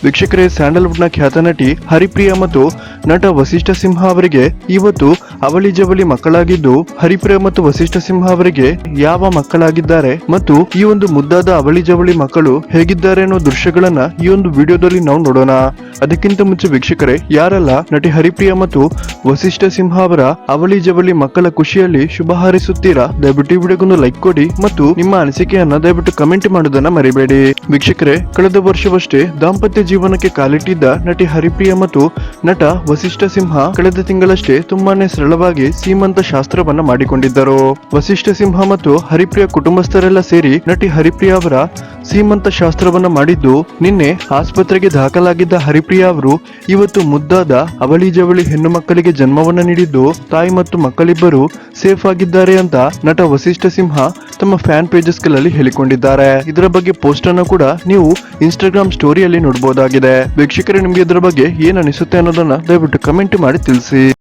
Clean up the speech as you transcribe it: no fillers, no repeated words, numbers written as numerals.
ವೀಕ್ಷಕರೇ, ಸ್ಯಾಂಡಲ್ವುಡ್ನ ಖ್ಯಾತ ನಟಿ ಹರಿಪ್ರಿಯಾ ಮತ್ತು ನಟ ವಸಿಷ್ಠ ಸಿಂಹ ಅವರಿಗೆ ಇವತ್ತು ಅವಳಿ ಜವಳಿ ಮಕ್ಕಳಾಗಿದ್ದು, ಹರಿಪ್ರಿಯಾ ಮತ್ತು ವಸಿಷ್ಠ ಸಿಂಹ ಅವರಿಗೆ ಯಾವ ಮಕ್ಕಳಾಗಿದ್ದಾರೆ ಮತ್ತು ಈ ಒಂದು ಮುದ್ದಾದ ಅವಳಿ ಜವಳಿ ಮಕ್ಕಳು ಹೇಗಿದ್ದಾರೆ ಅನ್ನೋ ದೃಶ್ಯಗಳನ್ನ ಈ ಒಂದು ವಿಡಿಯೋದಲ್ಲಿ ನಾವು ನೋಡೋಣ. ಅದಕ್ಕಿಂತ ಮುಂಚೆ ವೀಕ್ಷಕರೇ, ಯಾರೆಲ್ಲ ನಟಿ ಹರಿಪ್ರಿಯಾ ಮತ್ತು ವಸಿಷ್ಠ ಸಿಂಹ ಅವರ ಅವಳಿ ಜವಳಿ ಮಕ್ಕಳ ಖುಷಿಯಲ್ಲಿ ಶುಭ ಹಾರೈಸುತ್ತೀರಾ, ದಯವಿಟ್ಟು ಈ ವಿಡಿಯೋಗೊಂದು ಲೈಕ್ ಕೊಡಿ ಮತ್ತು ನಿಮ್ಮ ಅನಿಸಿಕೆಯನ್ನ ದಯವಿಟ್ಟು ಕಮೆಂಟ್ ಮಾಡೋದನ್ನ ಮರಿಬೇಡಿ. ವೀಕ್ಷಕರೇ, ಕಳೆದ ವರ್ಷವಷ್ಟೇ ದಾಂಪತ್ಯ ಜೀವನಕ್ಕೆ ಕಾಲಿಟ್ಟಿದ್ದ ನಟಿ ಹರಿಪ್ರಿಯಾ ಮತ್ತು ನಟ ವಸಿಷ್ಠ ಸಿಂಹ ಕಳೆದ ತಿಂಗಳಷ್ಟೇ ತುಂಬಾನೇ ಸರಳವಾಗಿ ಸೀಮಂತ ಶಾಸ್ತ್ರವನ್ನ ಮಾಡಿಕೊಂಡಿದ್ದರು. ವಸಿಷ್ಠ ಸಿಂಹ ಮತ್ತು ಹರಿಪ್ರಿಯಾ ಕುಟುಂಬಸ್ಥರೆಲ್ಲ ಸೇರಿ ನಟಿ ಹರಿಪ್ರಿಯಾ ಅವರ ಸೀಮಂತ ಶಾಸ್ತ್ರವನ್ನ ಮಾಡಿದ್ದು, ನಿನ್ನೆ ಆಸ್ಪತ್ರೆಗೆ ದಾಖಲಾಗಿದ್ದ ಹರಿಪ್ರಿಯಾ ಅವರು ಇವತ್ತು ಮುದ್ದಾದ ಅವಳಿ ಜವಳಿ ಹೆಣ್ಣು ಮಕ್ಕಳಿಗೆ ಜನ್ಮವನ್ನ ನೀಡಿದ್ದು, ತಾಯಿ ಮತ್ತು ಮಕ್ಕಳಿಬ್ಬರು ಸೇಫ್ ಆಗಿದ್ದಾರೆ ಅಂತ ನಟ ವಸಿಷ್ಠ ಸಿಂಹ ತಮ್ಮ ಫ್ಯಾನ್ ಪೇಜಸ್ ಗಳಲ್ಲಿ ಹೇಳಿಕೊಂಡಿದ್ದಾರೆ. ಇದರ ಬಗ್ಗೆ ಪೋಸ್ಟ್ ಅನ್ನು ಕೂಡ ನೀವು ಇನ್ಸ್ಟಾಗ್ರಾಮ್ ಸ್ಟೋರಿಯಲ್ಲಿ ನೋಡಬಹುದಾಗಿದೆ. ವೀಕ್ಷಕರೇ, ನಿಮ್ಗೆ ಇದರ ಬಗ್ಗೆ ಏನ್ ಅನಿಸುತ್ತೆ ಅನ್ನೋದನ್ನ ದಯವಿಟ್ಟು ಕಮೆಂಟ್ ಮಾಡಿ ತಿಳಿಸಿ.